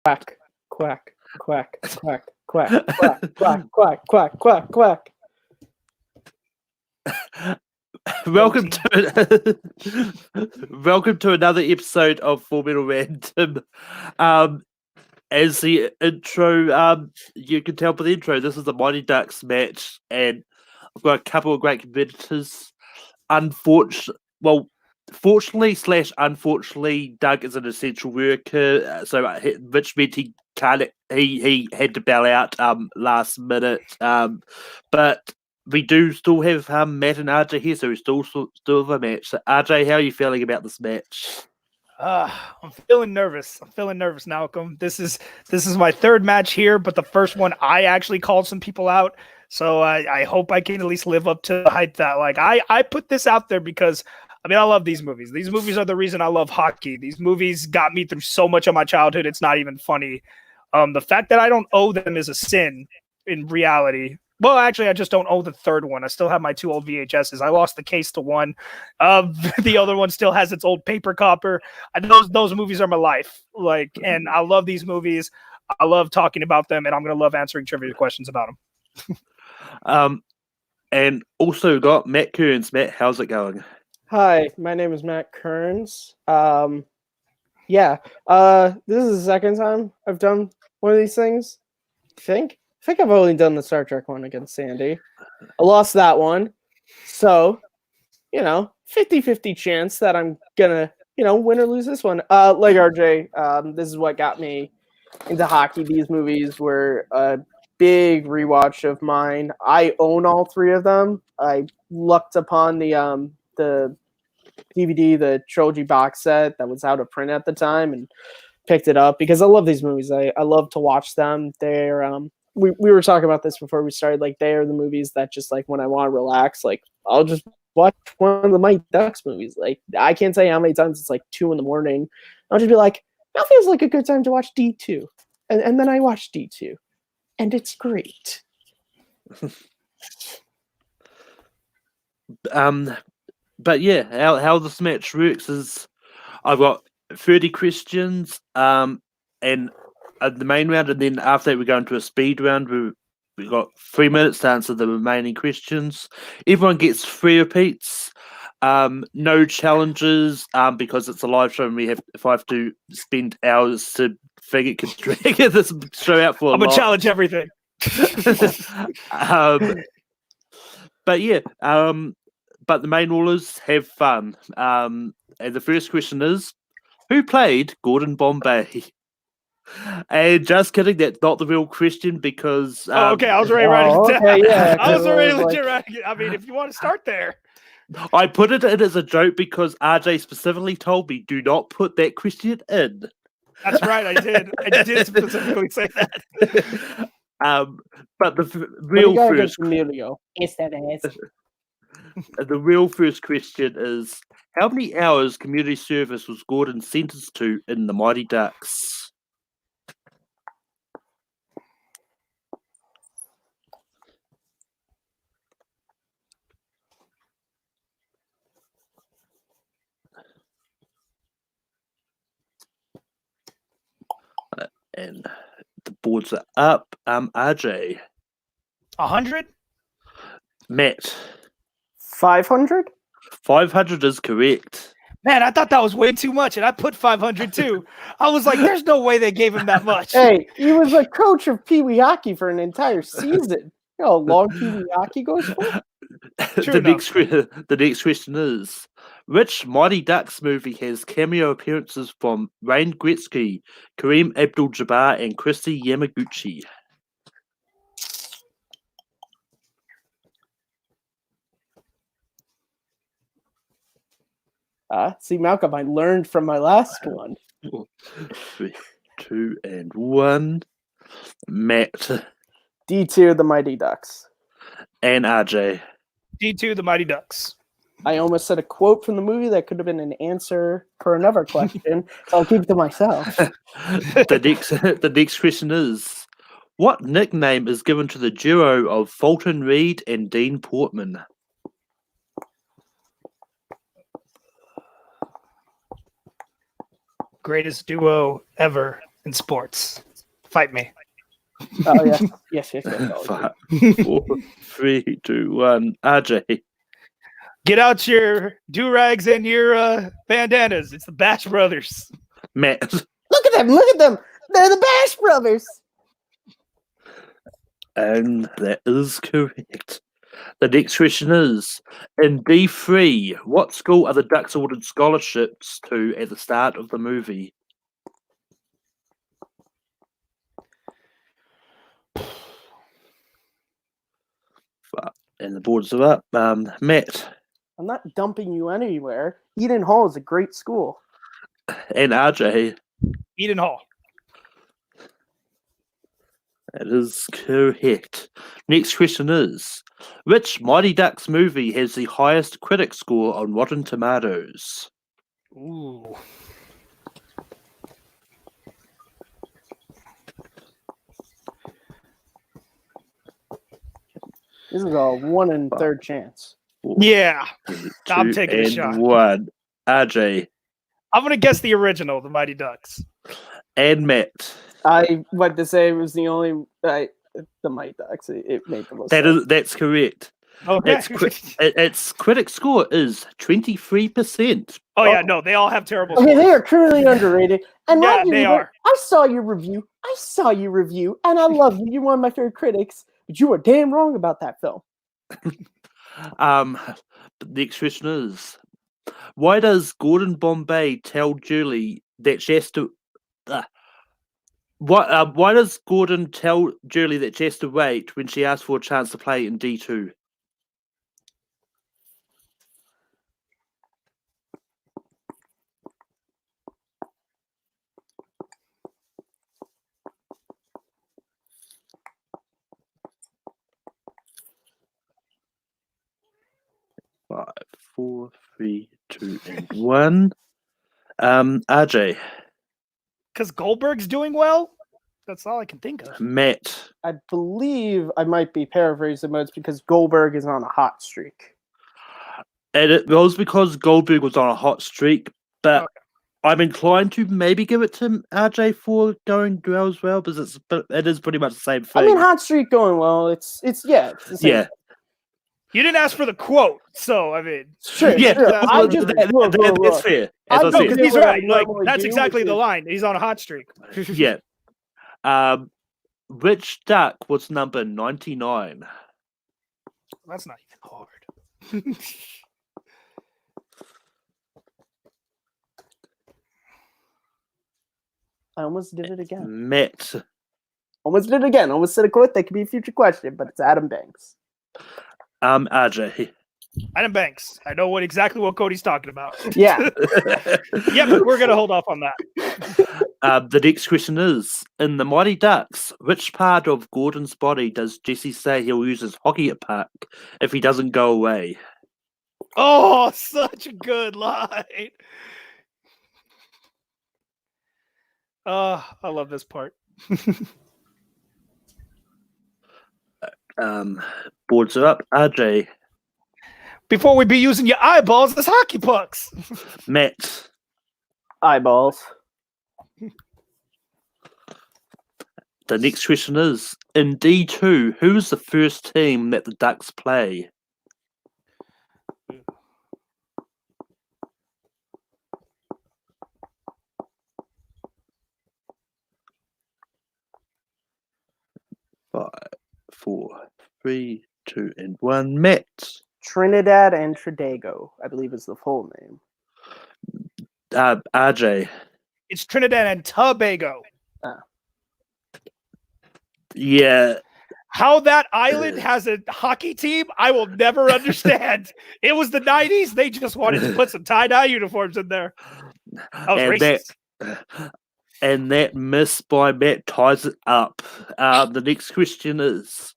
Quack, quack, quack, quack, quack, quack, quack, quack, quack, quack, quack. Welcome to another episode of Full Metal Random. As the intro, you can tell by the intro, this is a Mighty Ducks match, and I've got a couple of great competitors. Fortunately/unfortunately, Doug is an essential worker, which meant he can't. He had to bail out last minute. But we do still have Matt and RJ here, so we still have a match. So RJ, how are you feeling about this match? I'm feeling nervous. Malcolm. This is my third match here, but the first one I actually called some people out. So I hope I can at least live up to the hype that I put this out there because I love these movies. These movies are the reason I love hockey. These movies got me through so much of my childhood. It's not even funny. The fact that I don't owe them is a sin in reality. Well, actually, I just don't owe the third one. I still have my 2 old VHSs. I lost the case to one. The other one still has its old paper copper. Those movies are my life. And I love these movies. I love talking about them, and I'm gonna love answering trivia questions about them. And also got Matt Kearns. Matt, how's it going? Hi, my name is Matt Kearns. This is the second time I've done one of these things. I think I've only done the Star Trek one against Sandy. I lost that one. So, 50-50 chance that I'm gonna, win or lose this one. Like RJ, this is what got me into hockey. These movies were a big rewatch of mine. I own all 3 of them. I lucked upon the DVD, the trilogy box set that was out of print at the time, and picked it up because I love these movies. I love to watch them. They're we were talking about this before we started. They are the movies that just when I want to relax, I'll just watch one of the Mighty Ducks movies. I can't tell you how many times it's 2 a.m. I'll just be like, that feels like a good time to watch D2, and then I watch D2, and it's great. But yeah, how this match works is I've got 30 questions, and the main round, and then after that we go into a speed round. We've got 3 minutes to answer the remaining questions. Everyone gets 3 repeats. No challenges, because it's a live show, and if I have to spend hours to figure drag this show out for I'm gonna challenge everything. But yeah, but the main rule is have fun. And the first question is, who played Gordon Bombay? And just kidding, that's not the real question because... okay, I was ready to write it down. Okay, yeah, I was already legit writing it. If you want to start there. I put it in as a joke because RJ specifically told me, do not put that question in. That's right, I did. I did specifically say that. But the real first... Yes, that is. The real first question is, how many hours community service was Gordon sentenced to in the Mighty Ducks? And the boards are up. RJ. 100? Matt. 500? 500 is correct. Man, I thought that was way too much, and I put 500 too. I was like, there's no way they gave him that much. Hey, he was a coach of Pee Wee hockey for an entire season. You know how long Pee Wee hockey goes for? The next question is, which Mighty Ducks movie has cameo appearances from Wayne Gretzky, Kareem Abdul-Jabbar, and Christy Yamaguchi? See, Malcolm, I learned from my last one. 3, 2, and 1. Matt. D2, the Mighty Ducks. And RJ. D2, the Mighty Ducks. I almost said a quote from the movie that could have been an answer for another question, so I'll keep it to myself. The next question is, what nickname is given to the duo of Fulton Reed and Dean Portman? Greatest duo ever. in sports? Fight me. Oh yeah, yes. 5, 4, 3, 2, 1. RJ. Get out your do-rags and your bandanas. It's the Bash Brothers. Matt. Look at them! Look at them! They're the Bash Brothers. And that is correct. The next question is, in D3, what school are the Ducks awarded scholarships to at the start of the movie? And the boards are up. Matt I'm not dumping you anywhere. Eden Hall is a great school. and RJ. Eden Hall. That is correct. Next question is, which Mighty Ducks movie has the highest critic score on Rotten Tomatoes? Ooh. This is a 1 in 3rd chance. Yeah. I'm 2 taking a and shot. 1. RJ I'm going to guess the original, the Mighty Ducks. and Matt. I went to say it was the only the Mighty Ducks. It made the most sense. That's correct. Okay. Its critic score is 23%. Oh, yeah. No, they all have terrible Okay, scores. they are criminally underrated. And Yeah, mind you, they Hubert, are. I saw your review, and I love you. You're one of my favorite critics, but you were damn wrong about that film. The next question is, why does Gordon Bombay tell Julie that she has to? Why does Gordon tell Julie that she has to wait when she asks for a chance to play in D2? Five, 4, 3, 2, and 1. RJ, Because Goldberg's doing well? That's all I can think of. Matt, I believe I might be paraphrasing, but it's because Goldberg is on a hot streak. and it was because Goldberg was on a hot streak, but Okay. I'm inclined to maybe give it to RJ for going well as well, because it is pretty much the same thing. I mean, hot streak going well. It's the same. Yeah. You didn't ask for the quote, so I mean, Sure. Yeah, sure. I just look. that's fair. As I I know, said. because he's what I right. Like normally that's do, exactly which the is- line. He's on a hot streak. Yeah. Which duck was number 99? That's not even hard. I almost did it again. Matt. Almost did it again. Almost said a quote that could be a future question, but it's Adam Banks. RJ. Adam Banks. I know exactly what Cody's talking about. Yeah. Yeah, but we're gonna hold off on that. The next question is, in the Mighty Ducks, which part of Gordon's body does Jesse say he'll use his hockey puck if he doesn't go away? Oh, such a good line. I love this part. Boards are up. RJ. Before we be using your eyeballs as hockey pucks. Matt. Eyeballs. The next question is, in D2, who is the first team that the Ducks play? Five, 4, 3, 2, and 1. Matt. Trinidad and Tobago, I believe is the full name. RJ. It's Trinidad and Tobago. Yeah. How that island has a hockey team, I will never understand. It was the 90s. They just wanted to put some tie-dye uniforms in there. That was racist. And that miss by Matt ties it up. The next question is,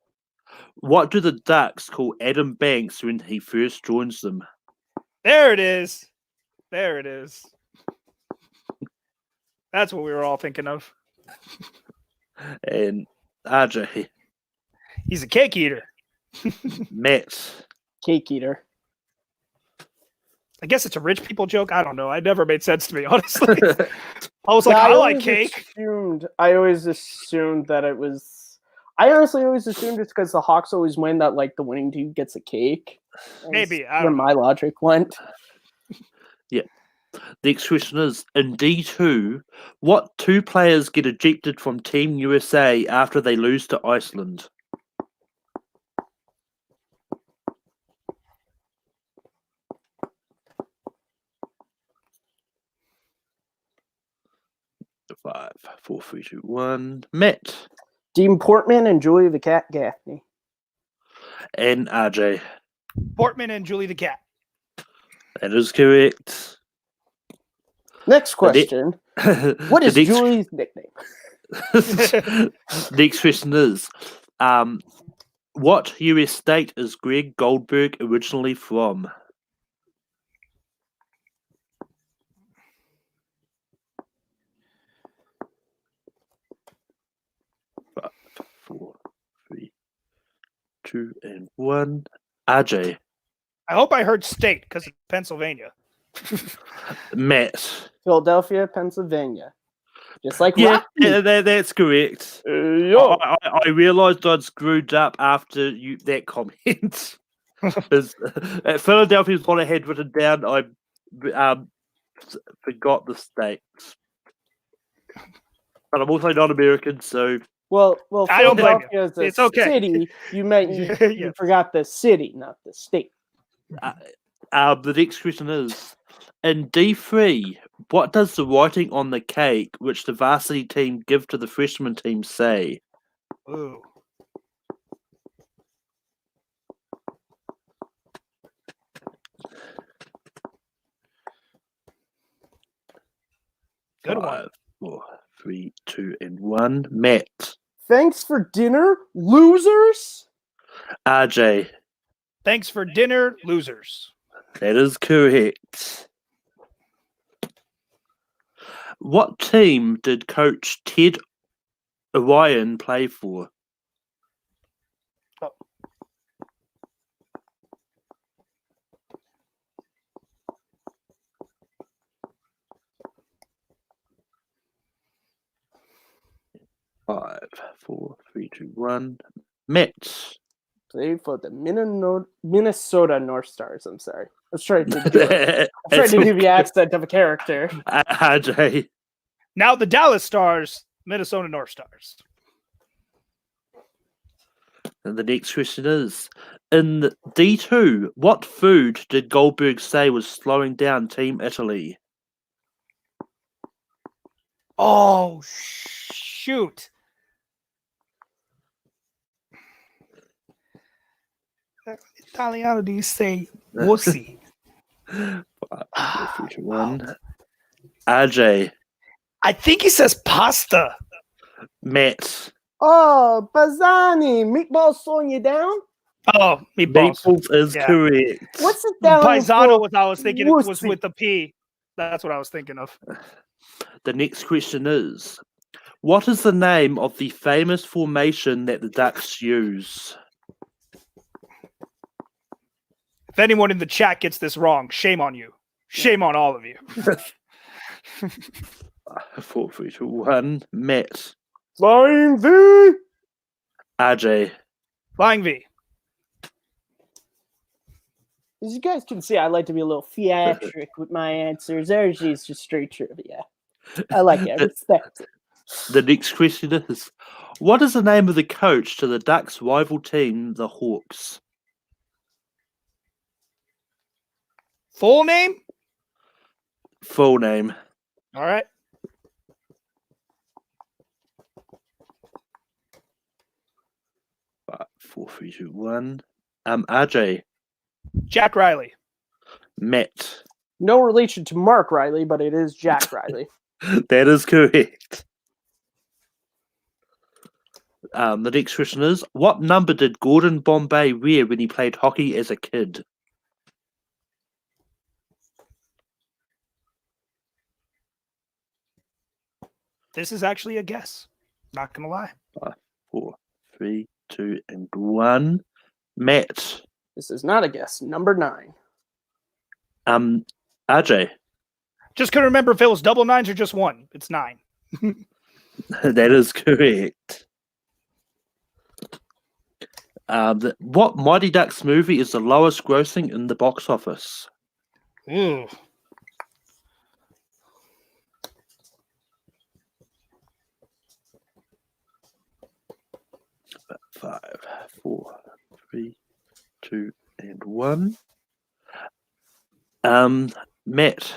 what do the Ducks call Adam Banks when he first joins them? There it is. There it is. That's what we were all thinking of. And RJ. He's a cake eater. Matt. Cake eater. I guess it's a rich people joke. I don't know. It never made sense to me, honestly. I was like, Yeah, I like cake. I always assumed that it was. I honestly always assumed it's because the Hawks always win that like the winning team gets a cake. Maybe, I Where don't know. my logic went. The next question is, in D2, what 2 players get ejected from Team USA after they lose to Iceland? Five, 4, 3, 2, 1. Matt Dean Portman and Julia the Cat Gaffney. and RJ. Portman and Julie the cat. That is correct. Next question. What is the next, Julie's nickname? next question is, what US state is Greg Goldberg originally from? 5, 4, 3, 2, and 1. RJ. I hope I heard state because it's Pennsylvania. Matt. Philadelphia, Pennsylvania. Just like Yeah, Rocky. that's correct. Yo. I realised I'd screwed up after that comment. Philadelphia is what I had written down. I forgot the states. But I'm also not American, so... Well, I don't blame Philadelphia is a It's okay. city. You forgot the city, not the state. The next question is, in D3, what does the writing on the cake which the varsity team give to the freshman team say? Ooh. Good one. 5, 4, 3, 2, and 1. Matt. Thanks for dinner, losers. RJ. Thanks for dinner, losers. That is correct. What team did coach Ted Orion play for? Oh. Five, 4, 3, 2, 1. Matt. Played for the Minnesota North Stars. I'm sorry. I was trying to do the accent of a character. RJ. Now the Dallas Stars, Minnesota North Stars. And the next question is, in D2, what food did Goldberg say was slowing down Team Italy? Oh, shoot. Italiano, do you say wussy? 5, 4, 3, 2, 1. RJ. I think he says pasta. Matt. Oh, Bazzani, meatballs slowing you down? Oh, meatballs. Meatballs is correct. What's it down? Paisano was I was thinking it was wussy. with the P. That's what I was thinking of. The next question is, what is the name of the famous formation that the Ducks use? If anyone in the chat gets this wrong, shame on you. Shame on all of you. 4, 3, 2, 1. Matt. Flying V. RJ. Flying V. As you guys can see, I like to be a little theatric with my answers. Ours is just straight trivia. I like it. I respect it. The next question is, what is the name of the coach to the Ducks' rival team, the Hawks? Full name? Full name. All right. Five, 4, 3, 2, 1. RJ. Jack Riley. Matt. No relation to Mark Riley, but it is Jack Riley. That is correct. The next question is, what number did Gordon Bombay wear when he played hockey as a kid? This is actually a guess. Not gonna lie. 5, 4, 3, 2, and 1. Matt. This is not a guess. Number 9. RJ. Just couldn't remember if it was double nines or just one. It's 9. That is correct. What Mighty Ducks movie is the lowest grossing in the box office? Ooh. 5, 4, 3, 2, and 1. Matt.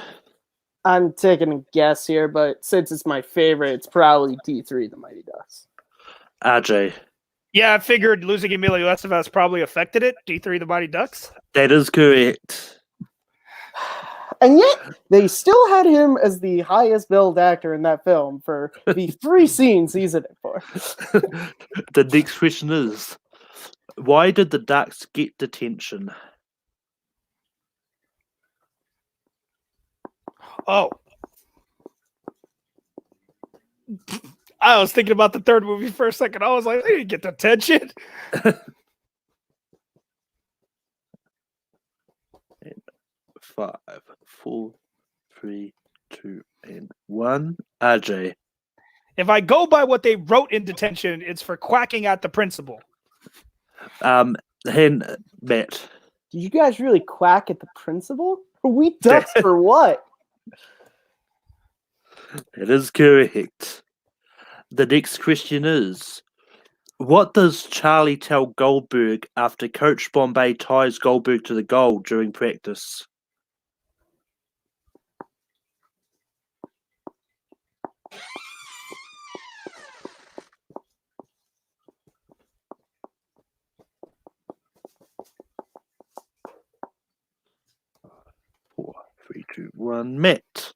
I'm taking a guess here, but since it's my favorite, it's probably D3, the Mighty Ducks. RJ. Yeah, I figured losing Emilio Estevez probably affected it. D3, the Mighty Ducks. That is correct. And yet, they still had him as the highest billed actor in that film for the 3 scenes he's in it for. The next question is, why did the Ducks get detention? Oh. I was thinking about the third movie for a second. I was like, they didn't get detention. 5, 4, 3, 2, and 1. RJ. If I go by what they wrote in detention, it's for quacking at the principal. And Matt. Did you guys really quack at the principal? Are we ducks for what? It is correct. The next question is, what does Charlie tell Goldberg after Coach Bombay ties Goldberg to the goal during practice? Four, 3, 2, 1. Matt.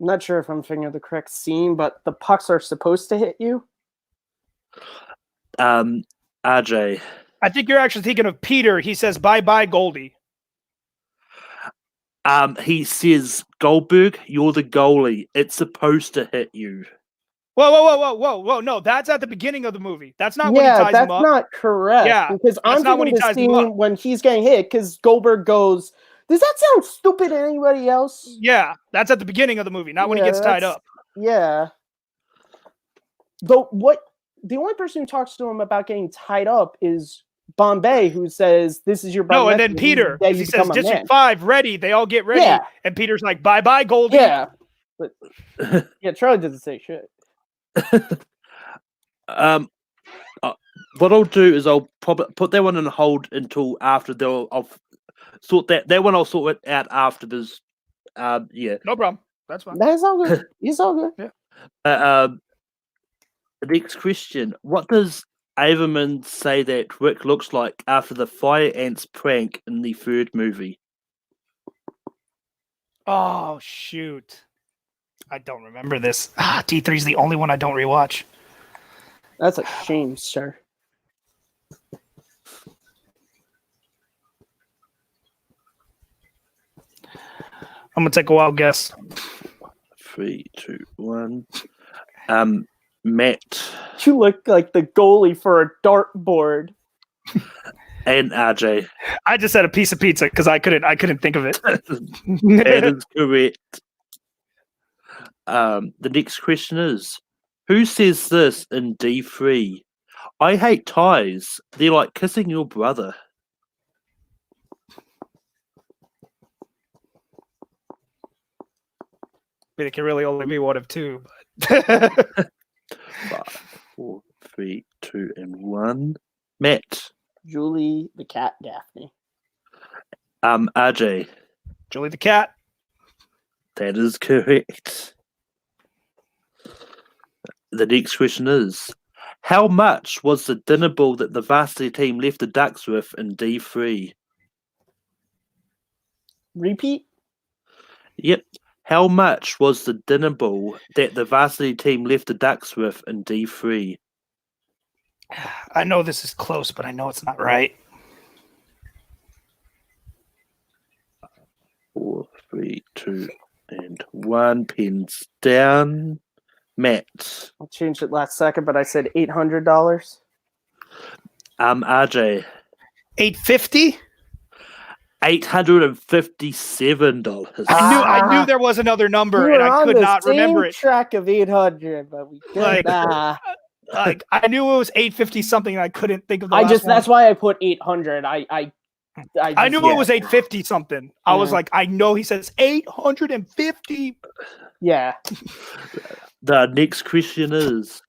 I'm not sure if I'm thinking of the correct scene, but the pucks are supposed to hit you. RJ. I think you're actually thinking of Peter. He says, bye-bye, Goldie. He says, Goldberg, you're the goalie. It's supposed to hit you. Whoa. No, that's at the beginning of the movie. That's not when he ties him up. That's not correct. Yeah, because I'm not when thinking he the ties him scene up. when he's getting hit, because Goldberg goes, does that sound stupid to anybody else? Yeah, that's at the beginning of the movie, not when he gets tied up. Yeah. Though the only person who talks to him about getting tied up is Bombay, who says, this is your No, and then Peter, he says, District 5, ready. They all get ready. Yeah. And Peter's like, bye-bye, Goldie. Yeah. But, yeah, Charlie doesn't say shit. What I'll do is I'll probably put that one on hold until after I'll sort that one. I'll sort it out after this. Yeah, No problem. That's fine. That's all good. It's all good. Yeah. The next question: what does Averman say that Rick looks like after the fire ants prank in the third movie? Oh, shoot. I don't remember this. T3 is the only one I don't rewatch. That's a shame, sir. I'm going to take a wild guess. 3, 2, 1. Matt You look like the goalie for a dartboard. and RJ. I just said a piece of pizza because I couldn't think of it. That is correct. The next question is, who says this in D3? I hate ties. They're like kissing your brother. It can really only be one of two. But 5, 4, 3, 2, and 1. Matt. Julie the cat Gaffney. RJ. Julie the cat. That is correct. The next question is, how much was the dinner bill that the varsity team left the Ducks with in D3? Repeat? Yep. How much was the dinner bill that the varsity team left the Ducks with in D3? I know this is close, but I know it's not right. 4, 3, 2, and 1. Pins down. Matt. I changed it last second, but I said $800. RJ. $850? $857. I knew there was another number, We and were I on could the not remember same it. track of 800, but we Like, couldn't. Like I knew it was 850 something, and I couldn't think of the I last just one. that's why I put 800. I knew it was 850 something. I was Yeah. like, I know he says 850. Yeah. The next question is,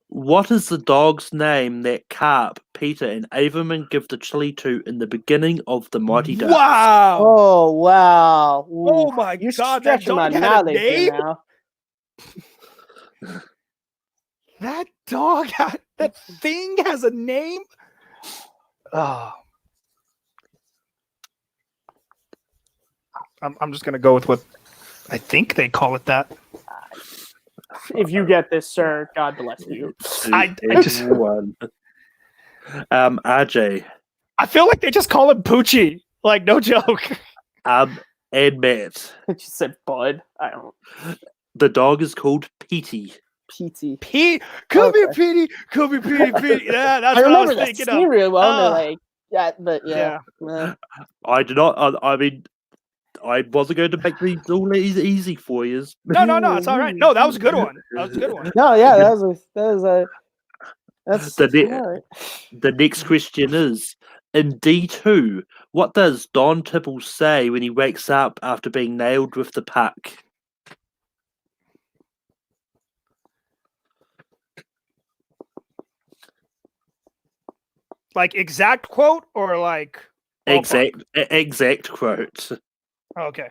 what is the dog's name that Carp, Peter, and Averman give the chili to in the beginning of the Mighty Ducks? Wow! Oh wow. Oh Ooh, my you're God! That stretching my dog had a knowledge here name. now. That dog, that thing has a name. Oh. I'm just gonna go with what I think they call it. That If you get this, sir, God bless you. I just One. RJ, I feel like they just call him Poochie. Like no joke. and Matt. I just said Bud. I don't. The dog is called Petey. PT. Come here, Okay. Petey. Come here, Petey. Yeah, that's I what I was remember that thinking scene of. really well. And they're Ah. like, yeah, but yeah. I did not. I mean, I wasn't going to make these all easy for you. No, it's all right. No, that was a good one. That was a good one. No, yeah, that's The all right. The next question is, in D2, what does Don Tibble say when he wakes up after being nailed with the puck? Like exact quote or like ballpark? Exact quote. Okay.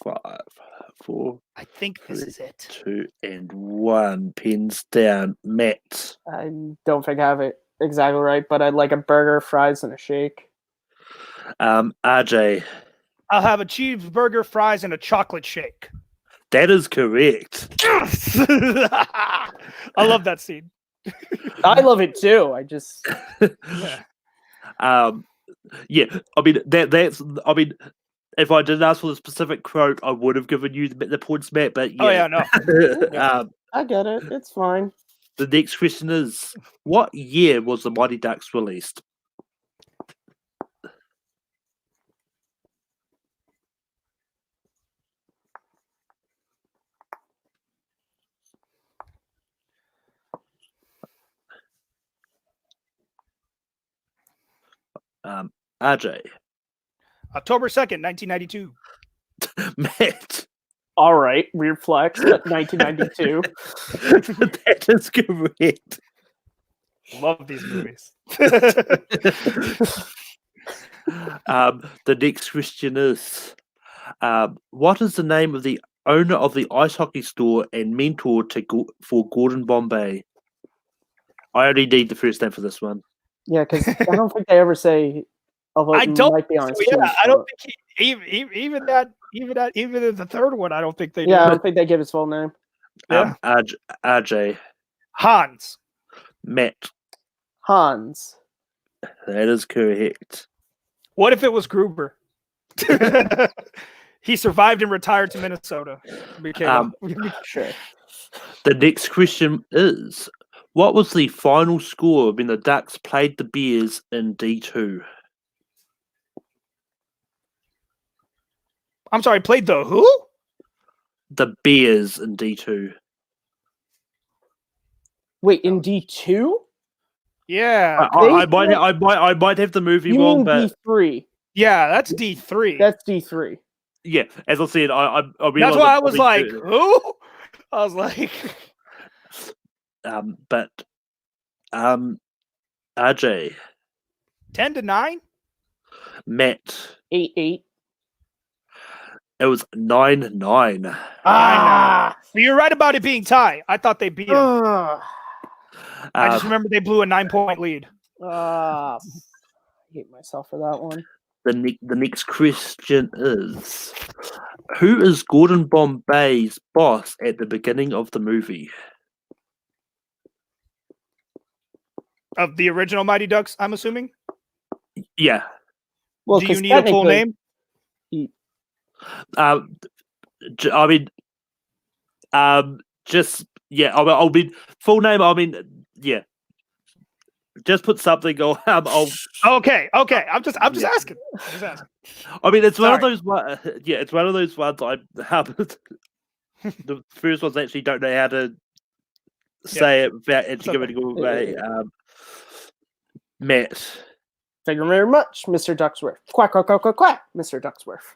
Five, four, I think this is it. 2, and 1. Pins down. Matt. I don't think I have it exactly right, but I'd like a burger, fries, and a shake. RJ. I'll have a cheeseburger, fries, and a chocolate shake. That is correct. I love that scene. I love it too. I just Yeah. Yeah. I mean that's. I mean, if I didn't ask for the specific quote, I would have given you the points, Matt. But yeah. Oh yeah, no. I get it. It's fine. The next question is, what year was the Mighty Ducks released? RJ. October 2nd, 1992. Matt. All right, weird flex, but 1992. That is correct. Love these movies. The next question is, what is the name of the owner of the ice hockey store and mentor for Gordon Bombay? I only need the first name for this one. Yeah, because I don't think they ever say. Although I don't. might be on his Yeah, tombstone. I don't think even in the third one, I don't think they. Yeah, I do. don't think they give his full name. Yeah. RJ. Hans. Matt. Hans. That is correct. What if it was Gruber? He survived and retired to Minnesota. Sure. The next question is, what was the final score when the Ducks played the Bears in D2? I'm sorry, played the who? The Bears in D2. Wait, in D2? Yeah. I might have the movie You wrong, mean but D3? Yeah, that's D3. That's D3. yeah, as I said, I That's why I was like, who? I was like, but RJ, 10-9. Matt, 8-8. it was 9-9. Ah! But you're right about it being tie. I thought they beat him. Ah! I just remember they blew a 9-point lead. I hate myself for that one. The next question is, who is Gordon Bombay's boss at the beginning of the movie? Of the original Mighty Ducks, I'm assuming. Yeah. Well, Do you need a full name? I mean, just I'll be full name. I mean, yeah. Just put something on. Okay. I'm just asking. I mean, it's one of Sorry. those. It's one of those ones. The first ones actually don't know how to say it without actually okay. giving it away. Matt. Thank you very much, Mr. Ducksworth. Quack, quack, quack, quack, quack, Mr. Ducksworth.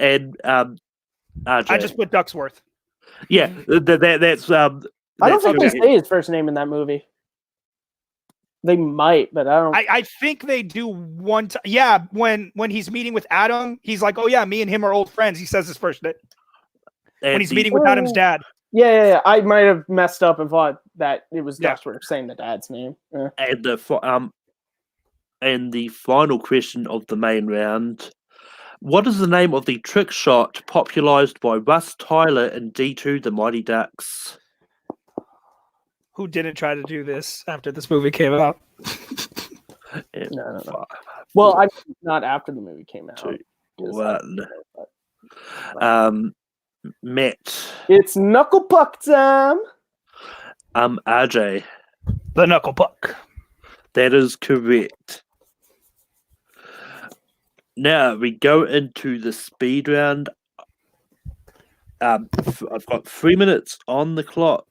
And RJ. I just put Ducksworth. Yeah, that's. I don't that's think they correct. say his first name in that movie. They might, but I don't. I think they do one time. Yeah, when he's meeting with Adam, he's like, "Oh yeah, me and him are old friends." He says his first name when And he's meeting with Adam's dad. Yeah. I might have messed up and thought that it was Yeah. Ducksworth saying the dad's name. And the final question of the main round: what is the name of the trick shot popularized by Russ Tyler in D2: The Mighty Ducks? Who didn't try to do this after this movie came out? No. Well, I not after the movie came out. 2, 'Cause 1. Matt. It's knuckle puck time. RJ. The knuckle puck. That is correct. Now we go into the speed round. I've got 3 minutes on the clock.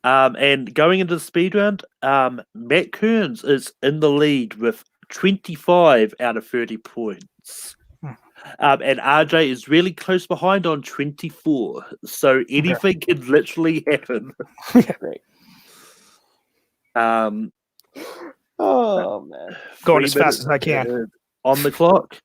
And going into the speed round, Matt Kearns is in the lead with 25 out of 30 points. And RJ is really close behind on 24. So anything can literally happen. Great. Um, Oh man. Going 3 as fast as I minutes, can. on the clock.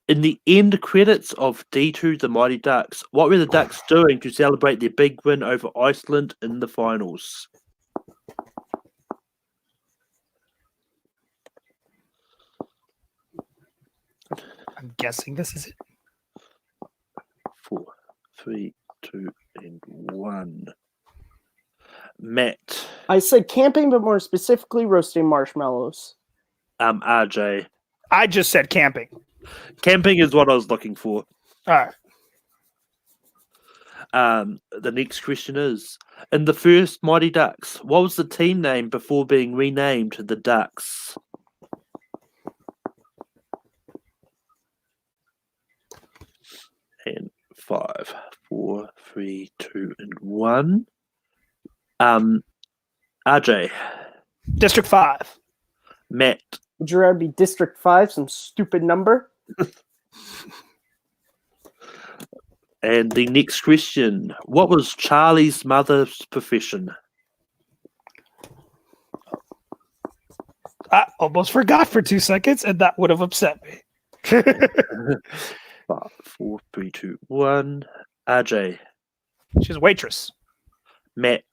In the end credits of D2: The Mighty Ducks, what were the Ducks doing to celebrate their big win over Iceland in the finals? I'm guessing this is it. 4, 3, 2, and 1. Matt. I said camping, but more specifically roasting marshmallows. RJ. I just said camping. Camping is what I was looking for. All right. The next question is: in the first Mighty Ducks, what was the team name before being renamed the Ducks? And 5, 4, 3, 2, and 1. RJ. District 5. Matt. Would you rather be District 5, some stupid number? And the next question: what was Charlie's mother's profession? I almost forgot for 2 seconds, and that would have upset me. 5, 4, 3, 2, 1. RJ. She's a waitress. Matt.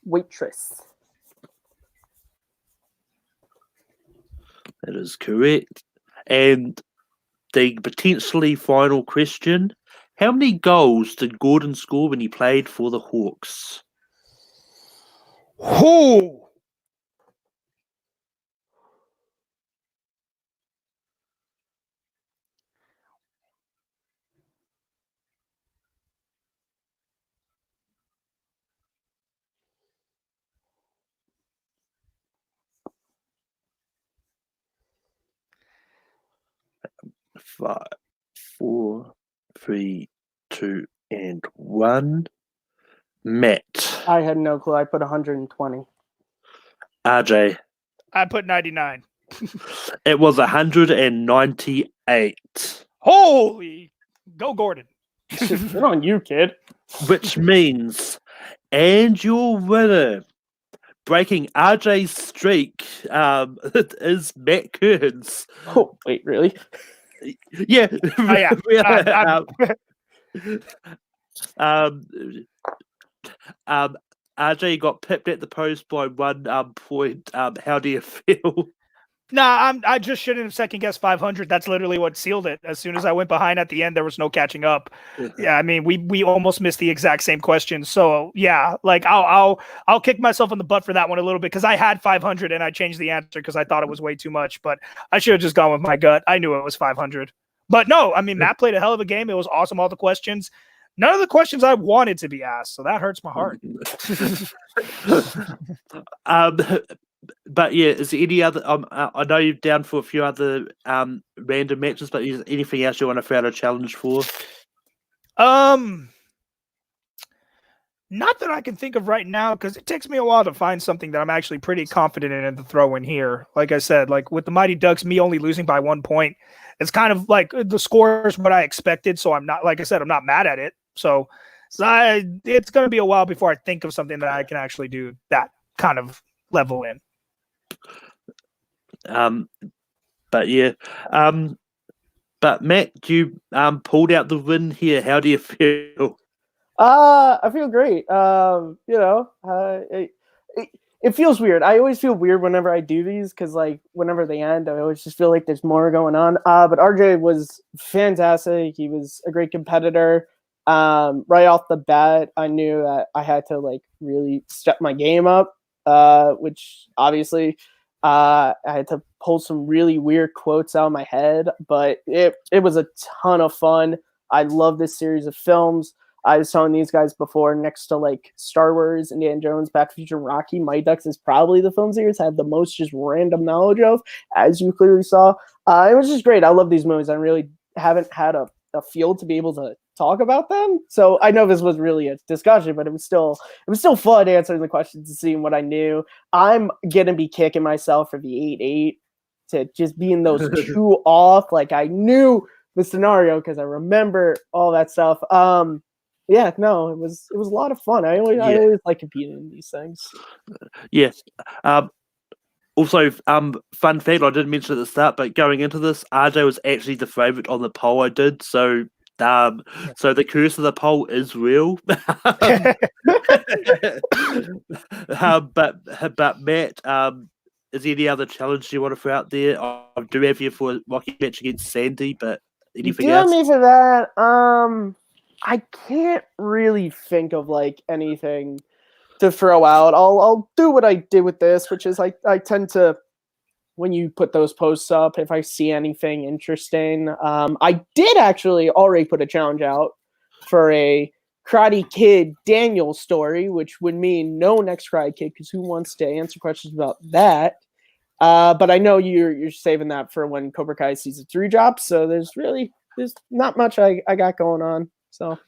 Waitress. That is correct. And the potentially final question: how many goals did Gordon score when he played for the Hawks? Who? Five, 4, 3, 2, and 1. Matt. I had no clue. I put 120. RJ. I put 99. It was 198. Holy! Go Gordon. Good on you, kid. Which means, and your winner, breaking RJ's streak, is Matt Kearns. Oh, wait, really? Yeah. Oh, yeah. RJ got pipped at the post by 1 point. How do you feel? Nah, I just shouldn't have second guessed 500. That's literally what sealed it. As soon as I went behind at the end, there was no catching up. Yeah, I mean, we almost missed the exact same question. So yeah, like I'll kick myself in the butt for that one a little bit because I had 500 and I changed the answer because I thought it was way too much. But I should have just gone with my gut. I knew it was 500. But no, I mean, Matt played a hell of a game. It was awesome. All the questions. None of the questions I wanted to be asked, so that hurts my heart. um, but yeah, is there any other? I know you're down for a few other random matches, but is there anything else you want to throw out a challenge for? Not that I can think of right now, because it takes me a while to find something that I'm actually pretty confident in to throw in here. Like I said, like with the Mighty Ducks, me only losing by 1 point, it's kind of like the score is what I expected. So I'm not, like I said, I'm not mad at it. So it's going to be a while before I think of something that I can actually do that kind of level in. But yeah, but Matt, you pulled out the win here. How do you feel? I feel great. It feels weird. I always feel weird whenever I do these because, like, whenever they end, I always just feel like there's more going on. But RJ was fantastic. He was a great competitor. Right off the bat, I knew that I had to like really step my game up. Which obviously, I had to pull some really weird quotes out of my head, but it was a ton of fun. I love this series of films. I was telling these guys before, next to like Star Wars, Indiana Jones, Back to the Future, and Rocky, Mighty Ducks is probably the film series I have the most just random knowledge of, as you clearly saw. It was just great. I love these movies. I really haven't had a field to be able to talk about them. So I know this was really a discussion, but it was still fun answering the questions and seeing what I knew. I'm gonna be kicking myself for the 8-8 to just being those two off. Like I knew the scenario because I remember all that stuff. Yeah, no, it was a lot of fun. I always like competing in these things. Yeah. Also, fun fact, I didn't mention at the start, but going into this, RJ was actually the favorite on the poll I did. So, so the curse of the poll is real. But Matt, is there any other challenge you want to throw out there? I do have you for a Rocky match against Sandy, but anything else? Me for that. I can't really think of like anything to throw out. I'll do what I did with this, which is I tend to, when you put those posts up, if I see anything interesting, I did actually already put a challenge out for a Karate Kid Daniel story, which would mean no next Karate Kid because who wants to answer questions about that? But I know you're saving that for when Cobra Kai season 3 drops, so there's not much I got going on. So,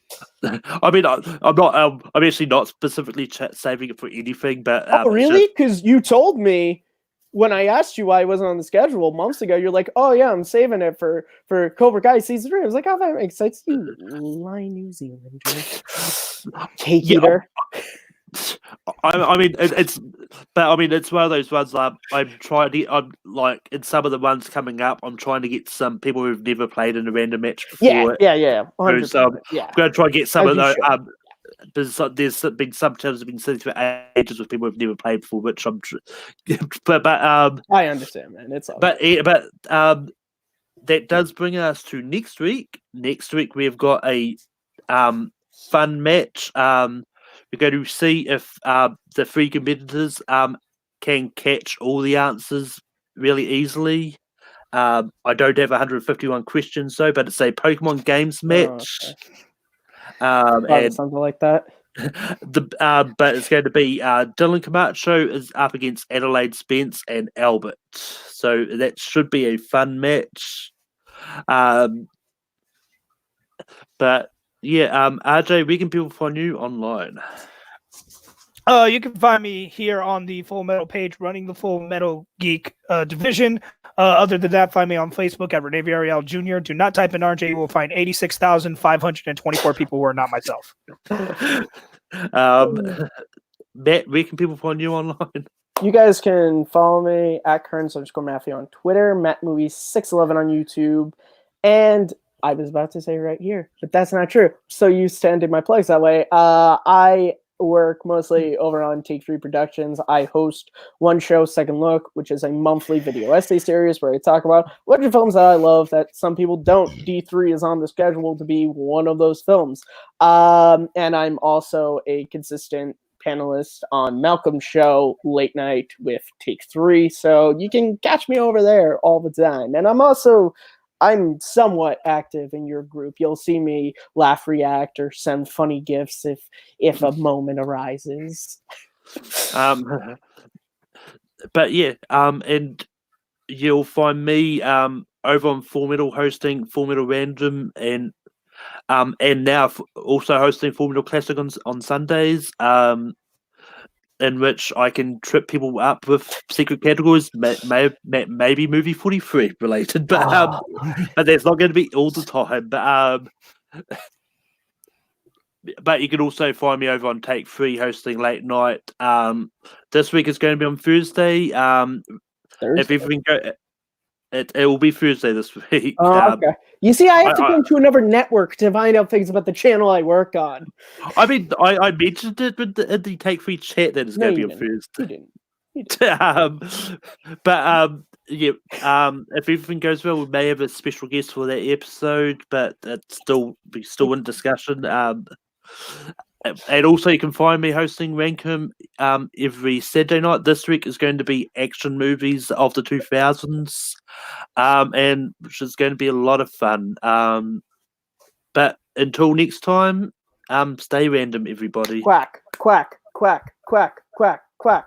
I mean, I'm not. I'm actually not specifically saving it for anything. But oh, really? Because you told me when I asked you why it wasn't on the schedule months ago, you're like, "Oh yeah, I'm saving it for Cobra Kai season 3." I was like, "Oh, that makes sense." You lying New Zealander, cake eater. I mean, it's one of those ones. I'm trying to. I'm like in some of the ones coming up. I'm trying to get some people who've never played in a random match before. Yeah. 100%. So I'm going to try and get some of those. There's been some terms have been seen for ages with people who've never played before, which I'm. But I understand, man. It's all but that does bring us to next week. Next week we've got a fun match. We're going to see if the three competitors can catch all the answers really easily. I don't have 151 questions though, but it's a Pokemon games match. And something like that. But it's going to be Dylan Camacho is up against Adelaide Spence and Albert, so that should be a fun match. But yeah, RJ, where can people find you online? You can find me here on the Full Metal page, running the Full Metal Geek division. Other than that, find me on Facebook at Rene Villarreal Jr. Do not type in RJ; you will find 86,524 people who are not myself. Matt, where can people find you online? You guys can follow me at Kearns_Matthew on Twitter, MattMovies611 on YouTube, and I was about to say right here, but that's not true. So you ended my plugs that way. I work mostly over on Take 3 Productions. I host one show, Second Look, which is a monthly video essay series where I talk about a bunch of films that I love that some people don't. D3 is on the schedule to be one of those films. And I'm also a consistent panelist on Malcolm's show, Late Night with Take 3. So you can catch me over there all the time. And I'm also I'm somewhat active in your group. You'll see me laugh, react, or send funny gifs if a moment arises. But yeah, and you'll find me over on Full Metal hosting Full Metal Random, and now also hosting Full Metal Classic on Sundays. In which I can trip people up with secret categories, maybe movie 43 related, but that's not going to be all the time. But you can also find me over on Take 3 hosting late night. This week is going to be on Thursday. If everything it will be Thursday this week. Okay. You see, I have to go to another network to find out things about the channel I work on. I mean, I mentioned it in the Take 3 chat that it's going to be on Thursday. You didn't. Yeah. If everything goes well, we may have a special guest for that episode, but it's still in discussion. And also, you can find me hosting Rankum every Saturday night. This week is going to be action movies of the 2000s, and which is going to be a lot of fun. But until next time, stay random, everybody. Quack, quack, quack, quack, quack, quack, quack.